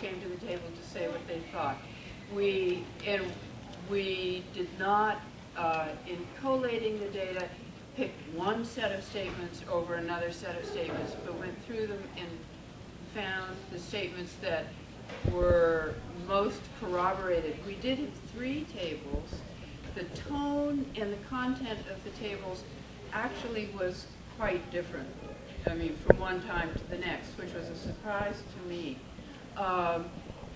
came to the table to say what they thought. We did not, in collating the data, pick one set of statements over another set of statements, but went through them and found the statements that were most corroborated. We did have 3 tables. The tone and the content of the tables actually was quite different. I mean, from one time to the next, which was a surprise to me.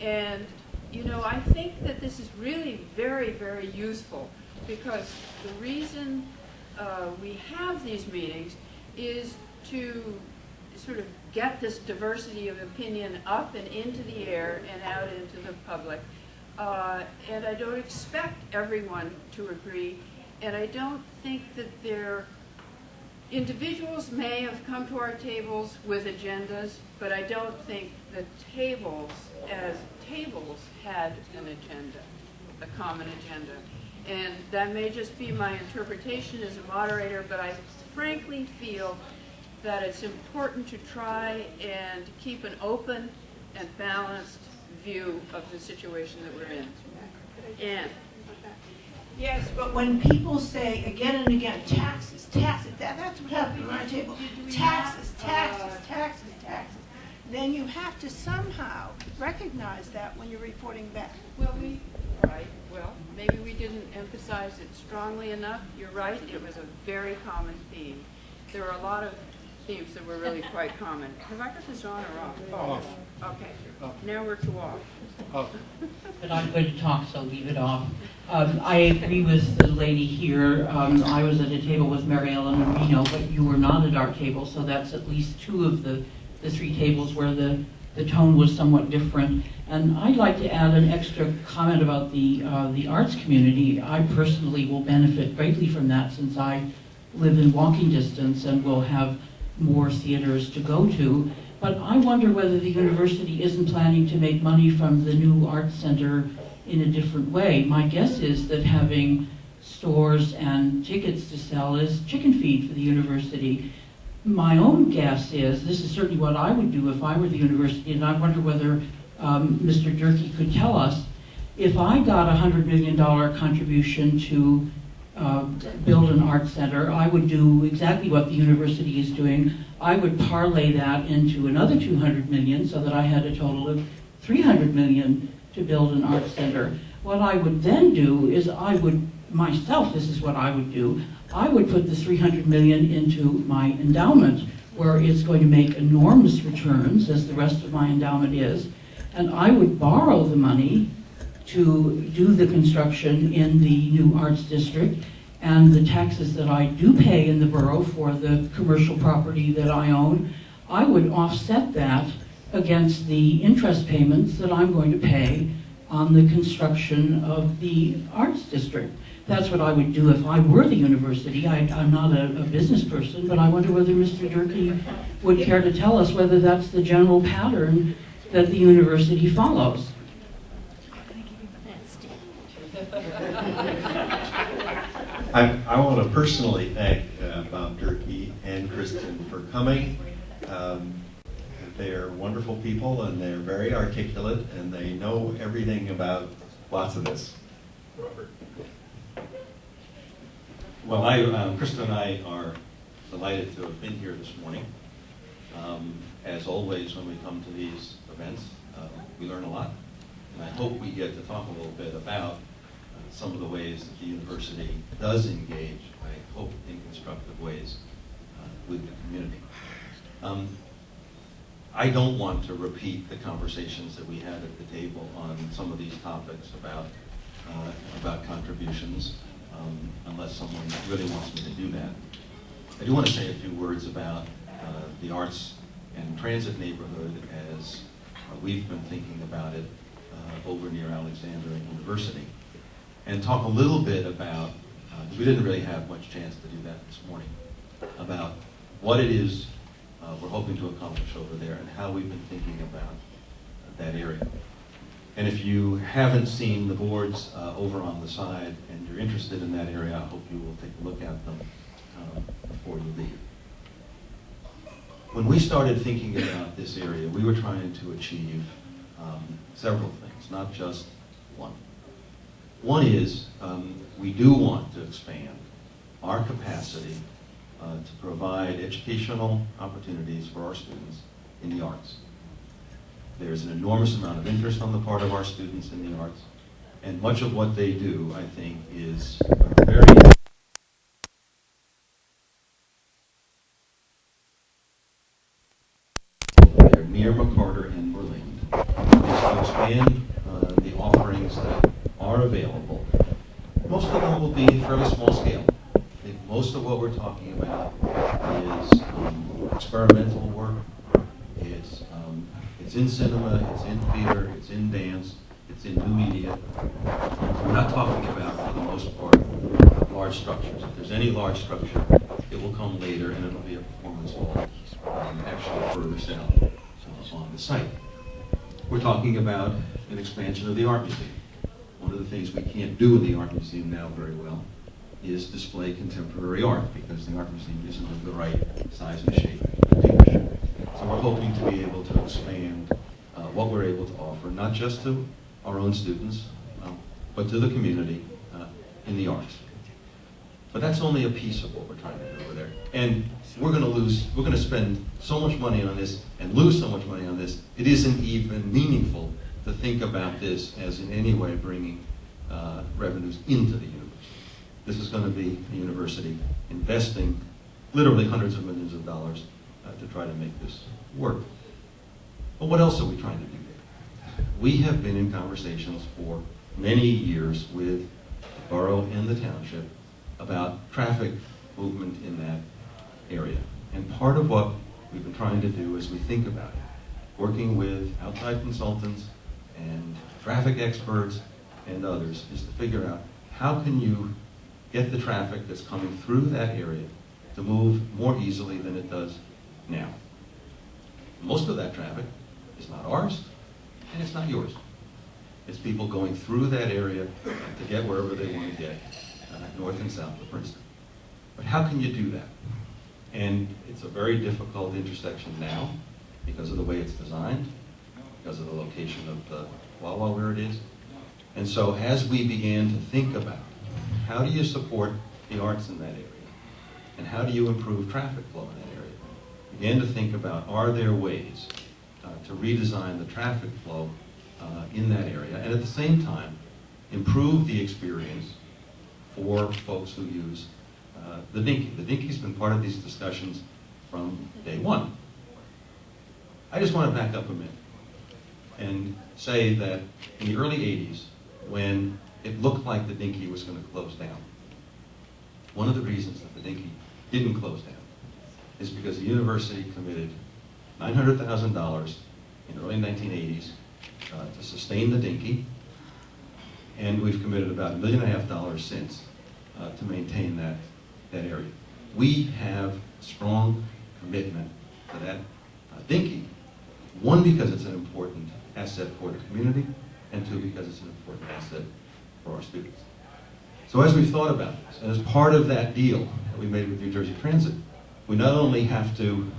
And, you know, I think that this is really very, very useful, because the reason we have these meetings is to sort of get this diversity of opinion up and into the air and out into the public. And I don't expect everyone to agree, and I don't think that individuals may have come to our tables with agendas, but I don't think the tables as tables had an agenda, a common agenda. And that may just be my interpretation as a moderator, but I frankly feel that it's important to try and keep an open and balanced view of the situation that we're in. Anne? Yes, but when people say again and again, taxes, taxes, that's what happened on our table. Taxes, taxes, taxes, taxes. Then you have to somehow recognize that when you're reporting back. Well, maybe we didn't emphasize it strongly enough. You're right, it was a very common theme. There are a lot of themes that were really quite common. Have I got this on or off? Off. Okay, now we're to off. Off. But I'm going to talk, so leave it off. I agree with the lady here. I was at a table with Mary Ellen and Reno, but you were not at our table, so that's at least 2 of the 3 tables where the tone was somewhat different. And I'd like to add an extra comment about the arts community. I personally will benefit greatly from that, since I live in walking distance and will have more theaters to go to. But I wonder whether the university isn't planning to make money from the new arts center in a different way. My guess is that having stores and tickets to sell is chicken feed for the university. My own guess is, this is certainly what I would do if I were the university, and I wonder whether Mr. Durkee could tell us, if I got a $100 million contribution to build an art center, I would do exactly what the university is doing. I would parlay that into another $200 million, so that I had a total of $300 million to build an art center. What I would then do is this is what I would do. I would put the $300 million into my endowment, where it's going to make enormous returns, as the rest of my endowment is, and I would borrow the money to do the construction in the new arts district, and the taxes that I do pay in the borough for the commercial property that I own, I would offset that against the interest payments that I'm going to pay on the construction of the arts district. That's what I would do if I were the university. I'm not a business person, but I wonder whether Mr. Durkee would care to tell us whether that's the general pattern that the university follows. I want to personally thank Bob Durkee and Kristen for coming. They're wonderful people, and they're very articulate, and they know everything about lots of this. Robert. Well, Kristen and I are delighted to have been here this morning. As always, when we come to these events, we learn a lot, and I hope we get to talk a little bit about some of the ways that the university does engage, I hope in constructive ways, with the community. I don't want to repeat the conversations that we had at the table on some of these topics about contributions, unless someone really wants me to do that. I do want to say a few words about the arts and transit neighborhood as we've been thinking about it over near Alexandria University, and talk a little bit about, we didn't really have much chance to do that this morning, about what it is we're hoping to accomplish over there and how we've been thinking about that area. And if you haven't seen the boards over on the side and you're interested in that area, I hope you will take a look at them before you leave. When we started thinking about this area, we were trying to achieve several things, not just one. One is we do want to expand our capacity to provide educational opportunities for our students in the arts. There's an enormous amount of interest on the part of our students in the arts, and much of what they do, I think, is very they're near McCarter and Berlin. Is to expand the offerings that are available. Most of them will be fairly small scale. I think most of what we're talking about is experimental work. It's in cinema, it's in theater, it's in dance, it's in new media. We're not talking about, for the most part, large structures. If there's any large structure, it will come later, and it'll be a performance hall, actually further south on the site. We're talking about an expansion of the art museum. One of the things we can't do in the art museum now very well is display contemporary art, because the art museum isn't of the right size and shape to do that. So we're hoping to be able to expand what we're able to offer, not just to our own students, but to the community in the arts. But that's only a piece of what we're trying to do over there. And we're going to spend so much money on this and lose so much money on this, it isn't even meaningful to think about this as in any way bringing revenues into the university. This is going to be a university investing literally hundreds of millions of dollars to try to make this work. But what else are we trying to do there? We have been in conversations for many years with the borough and the township about traffic movement in that area. And part of what we've been trying to do as we think about it, working with outside consultants and traffic experts and others, is to figure out how can you get the traffic that's coming through that area to move more easily than it does now. Most of that traffic is not ours, and it's not yours. It's people going through that area to get wherever they want to get, north and south of Princeton. But how can you do that? And it's a very difficult intersection now because of the way it's designed, because of the location of the Wawa where it is. And so as we began to think about how do you support the arts in that area, and how do you improve traffic flow in that area, we began to think about, are there ways to redesign the traffic flow in that area, and at the same time improve the experience for folks who use the Dinky. The Dinky's been part of these discussions from day one. I just want to back up a minute and say that in the early 80s, when it looked like the Dinky was going to close down, one of the reasons that the Dinky didn't close down is because the university committed $900,000 in the early 1980s to sustain the Dinky, and we've committed about $1.5 million since to maintain that area. We have a strong commitment to that Dinky, one, because it's an important asset for the community, and two, because it's an important asset for our students. So as we've thought about this, and as part of that deal that we made with New Jersey Transit, we not only have to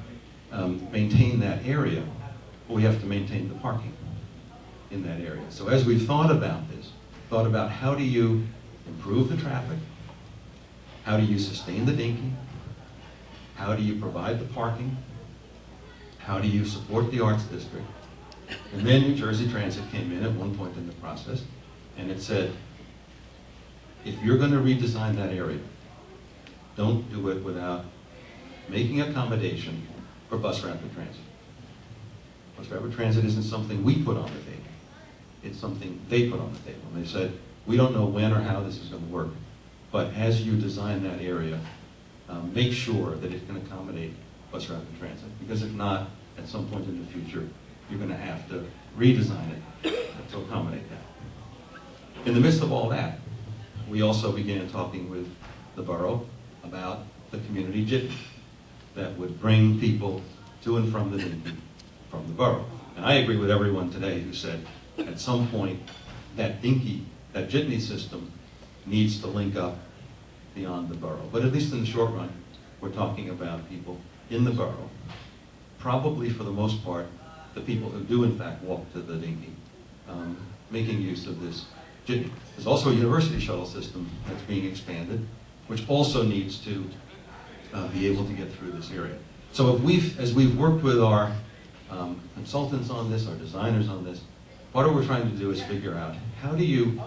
maintain that area, but we have to maintain the parking in that area. So as we've thought about this, thought about how do you improve the traffic, how do you sustain the Dinky, how do you provide the parking, how do you support the arts district, and then New Jersey Transit came in at one point in the process, and it said, if you're going to redesign that area, don't do it without making accommodation for bus rapid transit. Bus rapid transit isn't something we put on the table. It's something they put on the table. And they said, we don't know when or how this is going to work, but as you design that area, make sure that it can accommodate bus rapid transit, because if not, at some point in the future, you're going to have to redesign it to accommodate that. In the midst of all that, we also began talking with the borough about the community jitney that would bring people to and from the Dinky from the borough. And I agree with everyone today who said at some point that Dinky, that jitney system needs to link up beyond the borough. But at least in the short run, we're talking about people in the borough, probably for the most part, the people who do in fact walk to the Dinky, making use of this jitney. There's also a university shuttle system that's being expanded, which also needs to be able to get through this area. So as we've worked with our consultants on this, our designers on this, what we're trying to do is figure out how do you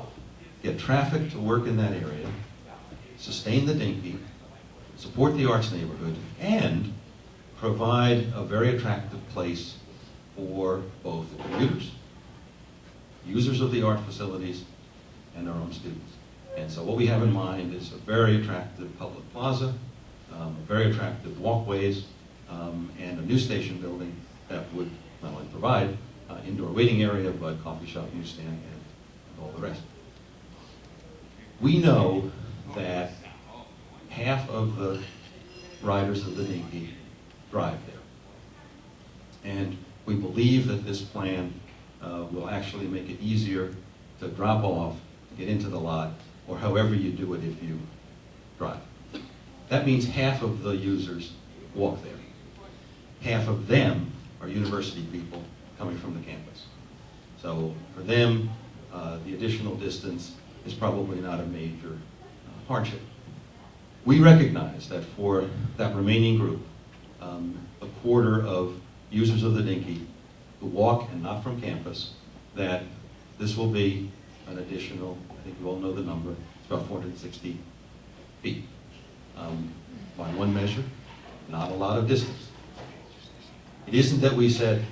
get traffic to work in that area, sustain the Dinky, support the arts neighborhood, and provide a very attractive place for both commuters, users of the art facilities, and our own students. And so what we have in mind is a very attractive public plaza, very attractive walkways, and a new station building that would not only provide indoor waiting area, but coffee shop, newsstand, and all the rest. We know that half of the riders of the Dinky drive there. And we believe that this plan will actually make it easier to drop off, get into the lot, or however you do it if you drive. That means half of the users walk there. Half of them are university people coming from the campus. So for them, the additional distance is probably not a major hardship. We recognize that for that remaining group, a quarter of users of the Dinky who walk and not from campus, that this will be an additional, I think you all know the number, it's about 460 feet. By one measure, not a lot of distance. It isn't that we said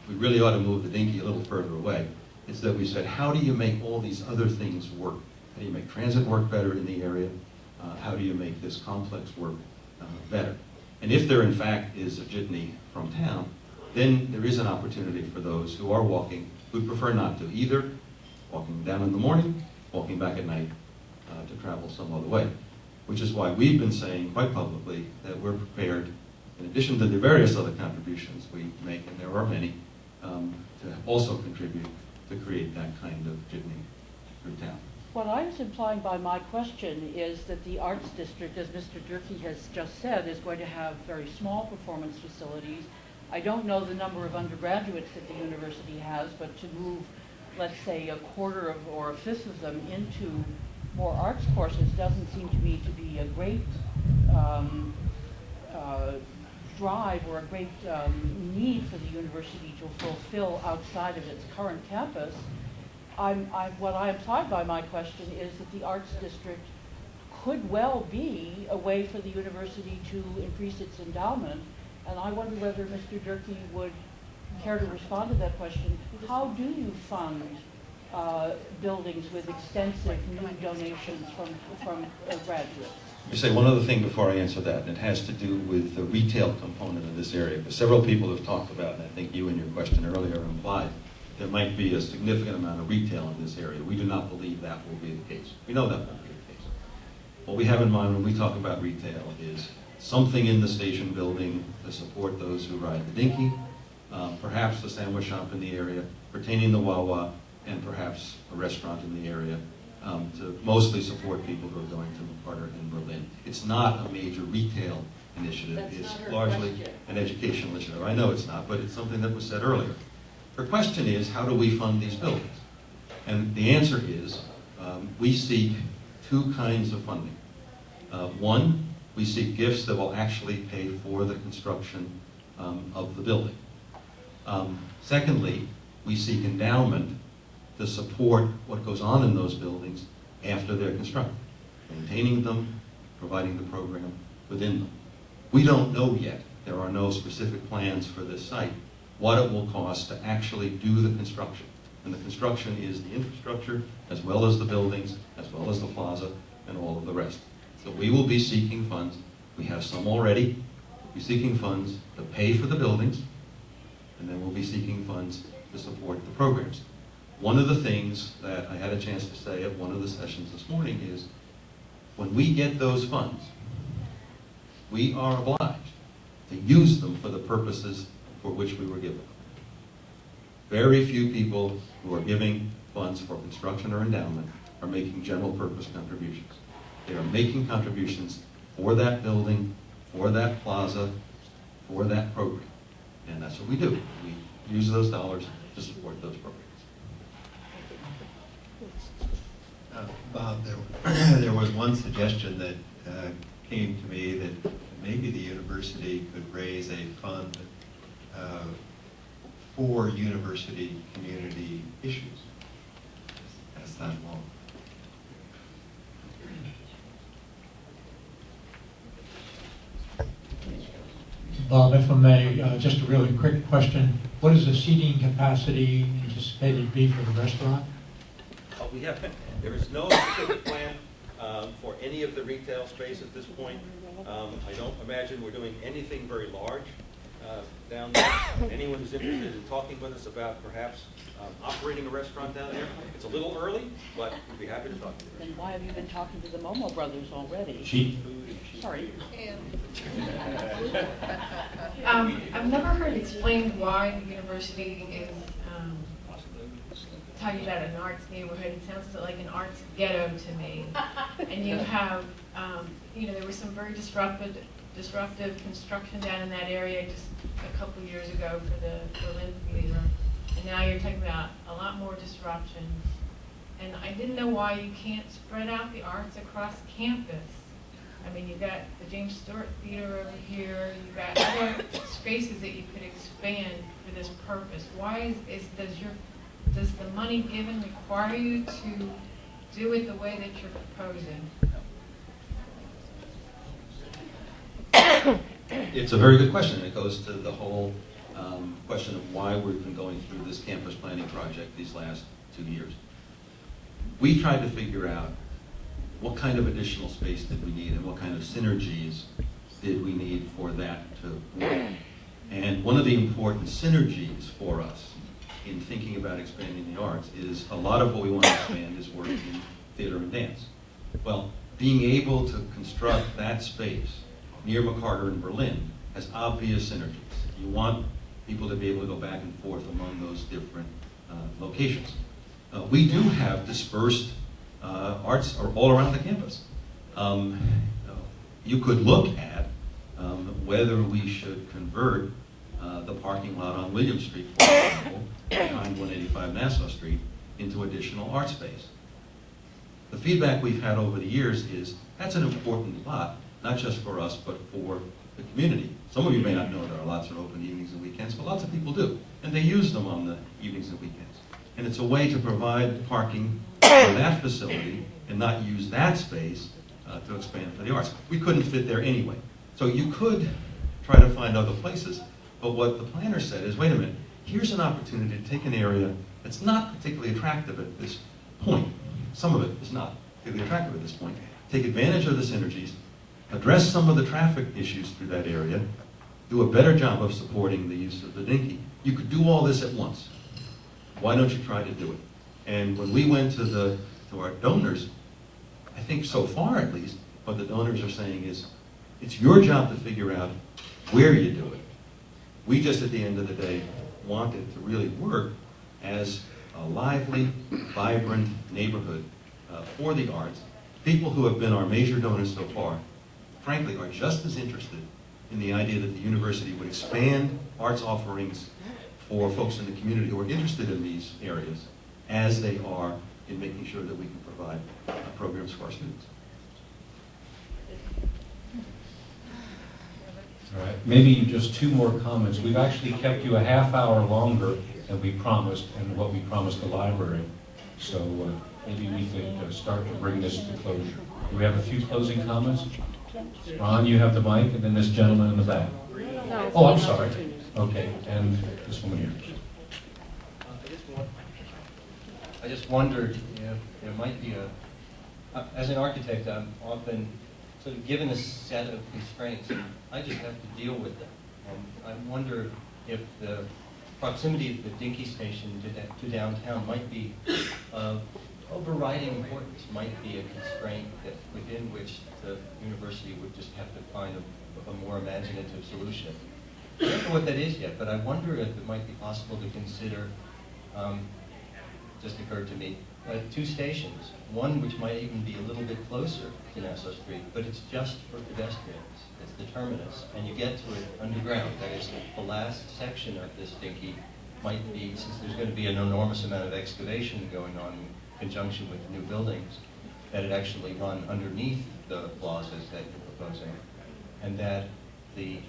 we really ought to move the Dinky a little further away. It's that we said, how do you make all these other things work? How do you make transit work better in the area? How do you make this complex work better? And if there in fact is a jitney from town, then there is an opportunity for those who are walking, who prefer not to, either walking down in the morning, walking back at night, to travel some other way. Which is why we've been saying quite publicly that we're prepared, in addition to the various other contributions we make, and there are many, to also contribute to create that kind of jitney through town. What I was implying by my question is that the Arts District, as Mr. Durkee has just said, is going to have very small performance facilities. I don't know the number of undergraduates that the university has, but to move, let's say, a quarter of or a fifth of them into more arts courses doesn't seem to me to be a great drive or a great need for the university to fulfill outside of its current campus. What I implied by my question is that the Arts District could well be a way for the university to increase its endowment, and I wonder whether Mr. Durkee would care to respond to that question. How do you fund buildings with extensive new donations from graduates? Let me say one other thing before I answer that, and it has to do with the retail component of this area. Because several people have talked about, and I think you in your question earlier implied, there might be a significant amount of retail in this area. We do not believe that will be the case. We know that won't be the case. What we have in mind when we talk about retail is something in the station building to support those who ride the Dinky, perhaps the sandwich shop in the area, pertaining to Wawa, and perhaps a restaurant in the area, to mostly support people who are going to McCarter in Berlin. It's not a major retail initiative. It's largely an educational initiative. I know it's not, but it's something that was said earlier. Her question is, how do we fund these buildings? And the answer is, we seek two kinds of funding. One, we seek gifts that will actually pay for the construction of the building. Secondly, we seek endowment to support what goes on in those buildings after they're constructed, maintaining them, providing the program within them. We don't know yet, there are no specific plans for this site, what it will cost to actually do the construction. And the construction is the infrastructure, as well as the buildings, as well as the plaza, and all of the rest. So we will be seeking funds. We have some already. We'll be seeking funds to pay for the buildings, and then we'll be seeking funds to support the programs. One of the things that I had a chance to say at one of the sessions this morning is, when we get those funds, we are obliged to use them for the purposes for which we were given them. Very few people who are giving funds for construction or endowment are making general purpose contributions. They are making contributions for that building, for that plaza, for that program. And that's what we do. We use those dollars to support those programs. Bob, there was one suggestion that came to me that maybe the university could raise a fund for university community issues. That's not long. Bob, if I may, just a really quick question. What is the seating capacity anticipated to be for the restaurant? There is no specific plan for any of the retail space at this point. I don't imagine we're doing anything very large down there. Anyone who's interested in talking with us about perhaps operating a restaurant down there, it's a little early, but we'd be happy to talk to you. Then why have you been talking to the Momo brothers already? Sorry. I've never heard explained why the university is talking about an arts neighborhood. It sounds like an arts ghetto to me. And you have, there was some very disruptive construction down in that area just a couple of years ago for the Berlin Theater. And now you're talking about a lot more disruption. And I didn't know why you can't spread out the arts across campus. I mean, you've got the James Stewart Theater over here. You've got other spaces that you could expand for this purpose. Why does the money given require you to do it the way that you're proposing? It's a very good question. It goes to the whole question of why we've been going through this campus planning project these last 2 years. We tried to figure out what kind of additional space did we need and what kind of synergies did we need for that to work. And one of the important synergies for us in thinking about expanding the arts is a lot of what we want to expand is work in theater and dance. Well, being able to construct that space near McCarter in Berlin has obvious synergies. You want people to be able to go back and forth among those different locations. We do have dispersed arts all around the campus. You could look at whether we should convert the parking lot on William Street, for example, behind 185 Nassau Street, into additional art space. The feedback we've had over the years is that's an important lot, not just for us, but for the community. Some of you may not know that our lots are open evenings and weekends, but lots of people do, and they use them on the evenings and weekends. And it's a way to provide parking for that facility and not use that space to expand for the arts. We couldn't fit there anyway. So you could try to find other places, but what the planner said is, wait a minute, here's an opportunity to take an area that's not particularly attractive at this point. Some of it is not particularly attractive at this point. Take advantage of the synergies, address some of the traffic issues through that area, do a better job of supporting the use of the dinky. You could do all this at once. Why don't you try to do it? And when we went to our donors, I think so far at least, what the donors are saying is, it's your job to figure out where you do it. We just, at the end of the day, want it to really work as a lively, vibrant neighborhood for the arts. People who have been our major donors so far, frankly, are just as interested in the idea that the university would expand arts offerings for folks in the community who are interested in these areas as they are in making sure that we can provide programs for our students. All right, maybe just 2 more comments. We've actually kept you a half hour longer than we promised and what we promised the library. So maybe we could start to bring this to closure. Do we have a few closing comments? Ron, you have the mic, and then this gentleman in the back. No, Oh, I'm sorry. Okay, and this woman here. I just wondered if there might be as an architect, I'm often sort of given a set of constraints, and I just have to deal with them. I wonder if the proximity of the Dinky Station to downtown might be overriding importance, might be a constraint that within which the university would just have to find a more imaginative solution. I don't know what that is yet, but I wonder if it might be possible to consider, just occurred to me, 2 stations. One which might even be a little bit closer to Nassau Street, but it's just for pedestrians. It's the terminus, and you get to it underground. That is the last section of this dinky might be, since there's going to be an enormous amount of excavation going on in conjunction with the new buildings, that it actually run underneath the plazas that you're proposing, and that the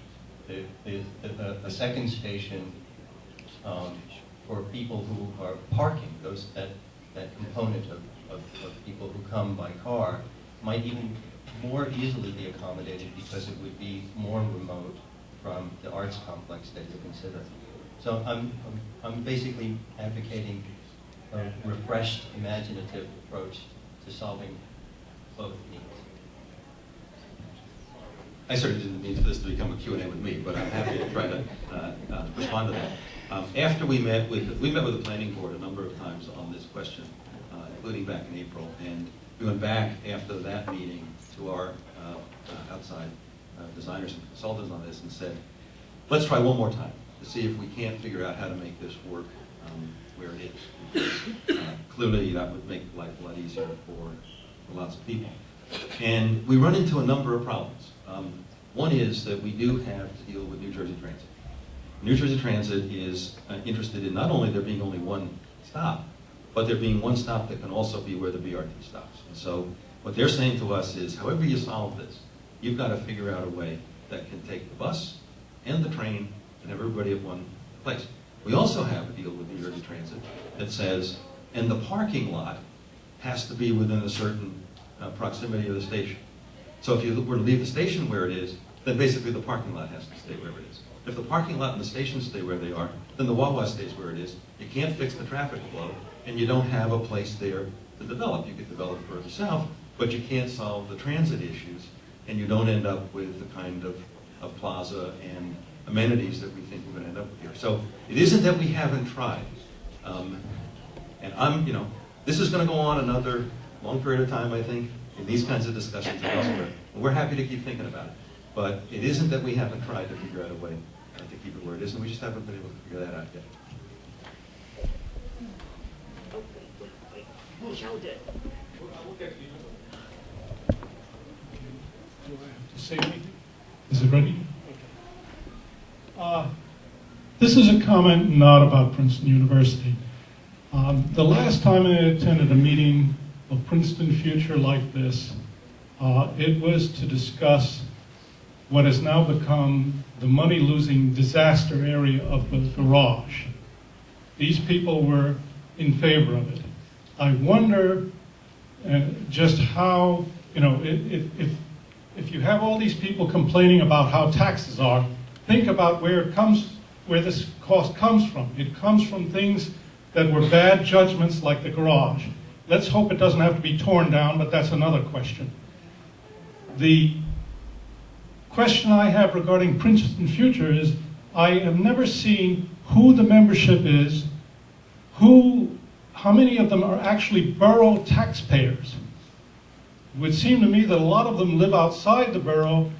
second station for people who are parking, that component of people who come by car, might even more easily be accommodated because it would be more remote from the arts complex that you consider. So I'm basically advocating a refreshed, imaginative approach to solving both needs. I certainly didn't mean for this to become a Q&A with me, but I'm happy to try to respond to that. After we met with the planning board a number of times on this question, including back in April, and we went back after that meeting to our outside designers and consultants on this and said, let's try one more time to see if we can't figure out how to make this work where it is. Clearly, that would make life a lot easier for lots of people. And we run into a number of problems. One is that we do have to deal with New Jersey Transit. New Jersey Transit is interested in not only there being only one stop, but there being one stop that can also be where the BRT stops. And so what they're saying to us is, however you solve this, you've got to figure out a way that can take the bus and the train and everybody at one place. We also have a deal with New Jersey Transit that says, and the parking lot has to be within a certain proximity of the station. So if you were to leave the station where it is, then basically the parking lot has to stay wherever it is. If the parking lot and the station stay where they are, then the Wawa stays where it is. You can't fix the traffic flow, and you don't have a place there to develop. You could develop further south, but you can't solve the transit issues, and you don't end up with the kind of plaza and amenities that we think we're going to end up with here. So it isn't that we haven't tried. And this is going to go on another long period of time, I think, in these kinds of discussions and elsewhere. And we're happy to keep thinking about it. But it isn't that we haven't tried to figure out a way to keep it where it is, and we just haven't been able to figure that out yet. To say anything? Is it ready? This is a comment not about Princeton University. The last time I attended a meeting of Princeton Future like this, it was to discuss what has now become the money-losing disaster area of the garage. These people were in favor of it. I wonder just how, if you have all these people complaining about how taxes are, think about where this cost comes from. It comes from things that were bad judgments like the garage. Let's hope it doesn't have to be torn down, but that's another question. The question I have regarding Princeton Future is, I have never seen who the membership is, how many of them are actually borough taxpayers. It would seem to me that a lot of them live outside the borough.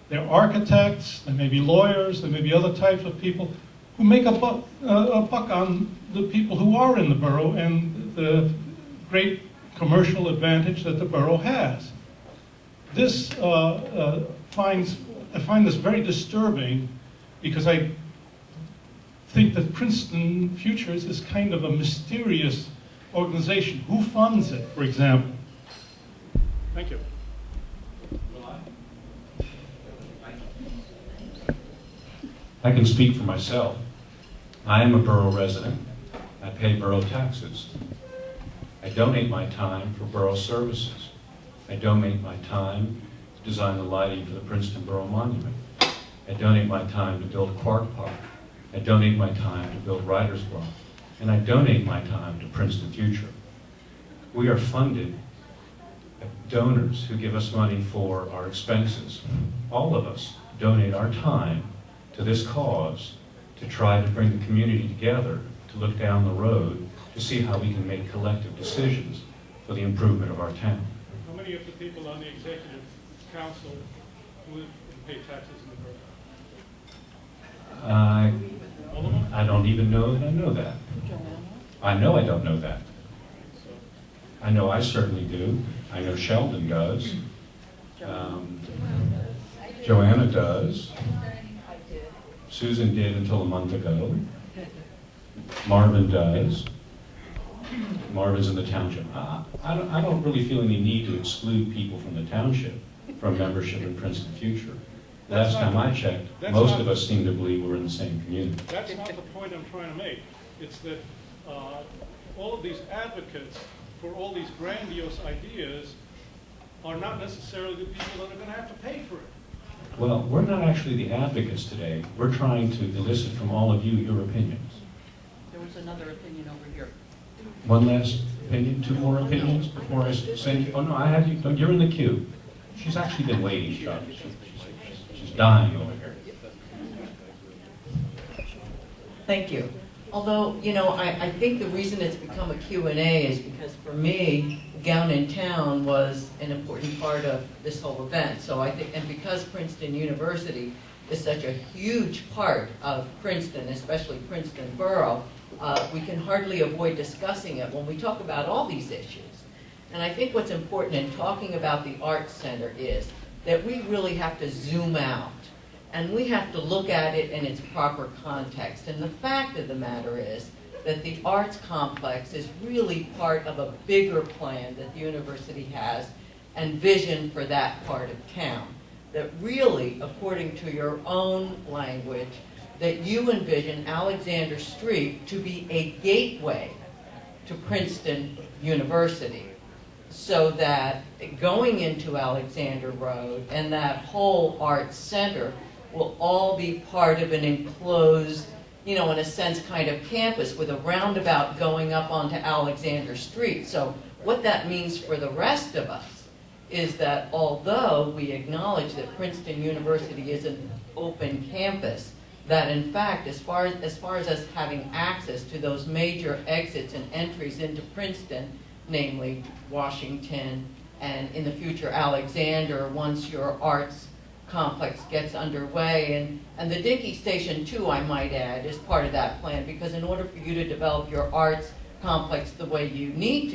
They're architects, they may be lawyers, there may be other types of people who make a buck on the people who are in the borough and the great commercial advantage that the borough has. This I find this very disturbing because I think that Princeton Futures is kind of a mysterious organization. Who funds it, for example? Thank you. I can speak for myself. I am a borough resident. I pay borough taxes. I donate my time for borough services. I donate my time to design the lighting for the Princeton Borough Monument. I donate my time to build Quark Park. I donate my time to build Writers Block. And I donate my time to Princeton Future. We are funded by donors who give us money for our expenses. All of us donate our time to this cause to try to bring the community together, to look down the road, to see how we can make collective decisions for the improvement of our town. How many of the people on the executive council live and pay taxes in the borough? I don't even know that I know that. I know I don't know that. I know I certainly do. I know Sheldon does. Joanna does. Susan did until a month ago. Marvin does. Marvin's in the township. I don't really feel any need to exclude people from the township from membership in Princeton Future. Last time I checked, most of us seem to believe we're in the same community. That's not the point I'm trying to make. It's that all of these advocates for all these grandiose ideas are not necessarily the people that are going to have to pay for it. Well, we're not actually the advocates today. We're trying to elicit from all of you your opinions. There was another opinion over here. One last opinion, two more opinions before I send you. Oh no, I have you. No, you're in the queue. She's actually been waiting, Chuck. She's dying over here. Thank you. Although, you know, I think the reason it's become a Q&A is because for me, Gown in Town was an important part of this whole event. So I think, and because Princeton University is such a huge part of Princeton, especially Princeton Borough, we can hardly avoid discussing it when we talk about all these issues. And I think what's important in talking about the Arts Center is that we really have to zoom out and we have to look at it in its proper context. And the fact of the matter is that the arts complex is really part of a bigger plan that the university has and vision for that part of town. That really, according to your own language, that you envision Alexander Street to be a gateway to Princeton University, so that going into Alexander Road and that whole arts center will all be part of an enclosed, you know, in a sense, kind of campus with a roundabout going up onto Alexander Street. So what that means for the rest of us is that although we acknowledge that Princeton University is an open campus, that in fact, as far as us having access to those major exits and entries into Princeton, namely Washington and in the future Alexander, once your arts complex gets underway, and the Dickey Station too, I might add, is part of that plan, because in order for you to develop your arts complex the way you need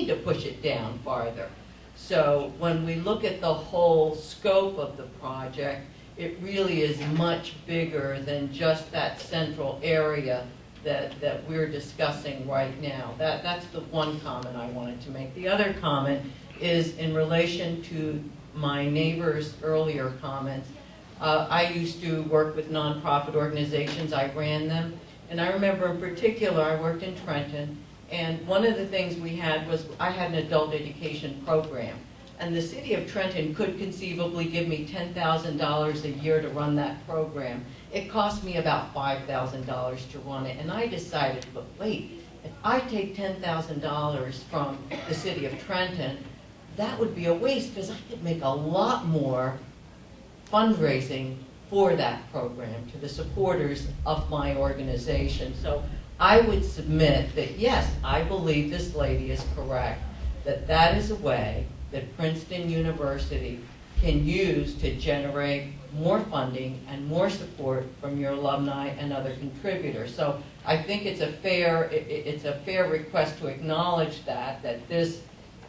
to push it down farther. So when we look at the whole scope of the project, it really is much bigger than just that central area that we're discussing right now. That's the one comment I wanted to make. The other comment is in relation to my neighbor's earlier comments. I used to work with nonprofit organizations. I ran them. And I remember in particular, I worked in Trenton, and one of the things we had was I had an adult education program. And the city of Trenton could conceivably give me $10,000 a year to run that program. It cost me about $5,000 to run it. And I decided, but wait, if I take $10,000 from the city of Trenton, that would be a waste because I could make a lot more fundraising for that program to the supporters of my organization. So I would submit that yes, I believe this lady is correct, that that is a way that Princeton University can use to generate more funding and more support from your alumni and other contributors. So I think it's a fair request to acknowledge that this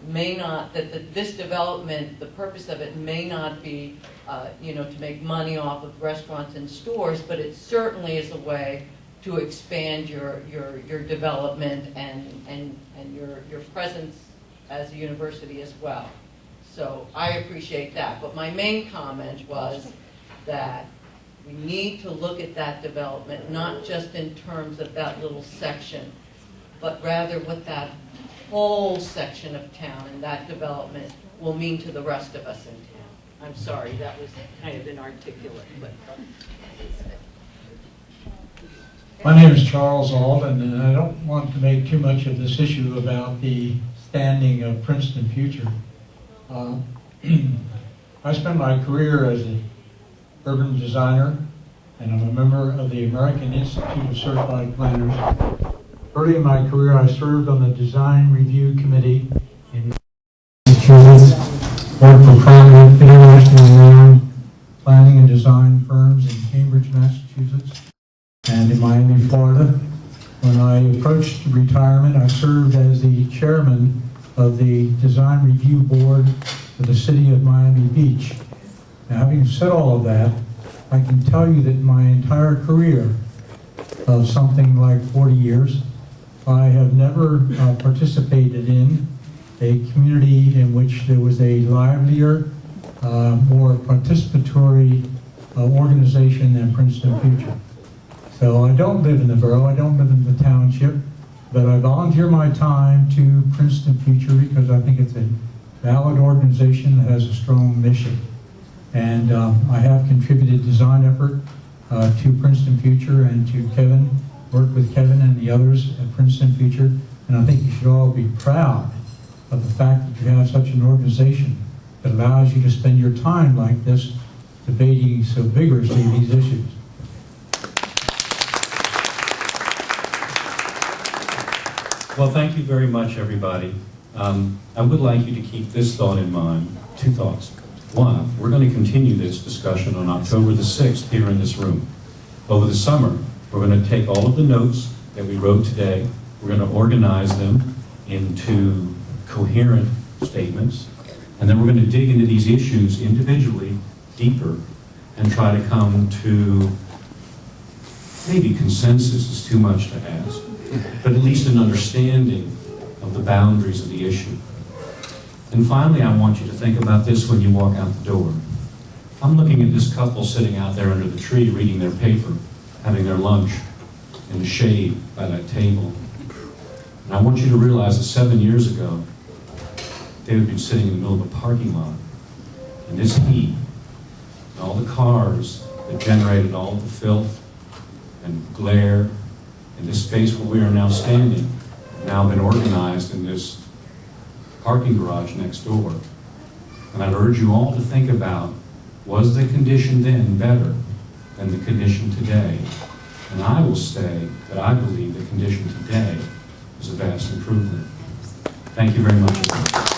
may not, that this development, the purpose of it may not be, to make money off of restaurants and stores, but it certainly is a way to expand your development and your presence as a university as well. So I appreciate that. But my main comment was that we need to look at that development, not just in terms of that little section, but rather what that whole section of town and that development will mean to the rest of us in town. I'm sorry, that was kind of inarticulate, but... My name is Charles Alden, and I don't want to make too much of this issue about the standing of Princeton Future. I spent my career as an urban designer, and I'm a member of the American Institute of Certified Planners. Early in my career, I served on the Design Review Committee in Massachusetts, worked for prominent internationally renowned planning and design firms in Cambridge, Massachusetts, and in Miami, Florida. When I approached retirement, I served as the chairman of the Design Review Board for the city of Miami Beach. Now, having said all of that, I can tell you that my entire career, of something like 40 years. I have never participated in a community in which there was a livelier, more participatory organization than Princeton Future. So I don't live in the borough, I don't live in the township, but I volunteer my time to Princeton Future because I think it's a valid organization that has a strong mission. And I have contributed design effort to Princeton Future and to Kevin, worked with Kevin and the others at Princeton Future, and I think you should all be proud of the fact that you have such an organization that allows you to spend your time like this debating so vigorously these issues. Well, thank you very much, everybody. I would like you to keep this thought in mind, two thoughts. One, we're going to continue this discussion on October the 6th here in this room. Over the summer, we're going to take all of the notes that we wrote today, we're going to organize them into coherent statements, and then we're going to dig into these issues individually, deeper, and try to come to, maybe consensus is too much to ask, but at least an understanding of the boundaries of the issue. And finally, I want you to think about this when you walk out the door. I'm looking at this couple sitting out there under the tree reading their paper, having their lunch in the shade by that table. And I want you to realize that 7 years ago, they would be sitting in the middle of a parking lot. And this heat, and all the cars that generated all the filth and glare, and this space where we are now standing, now been organized in this parking garage next door. And I'd urge you all to think about, was the condition then better than the condition today? And I will say that I believe the condition today is a vast improvement. Thank you very much.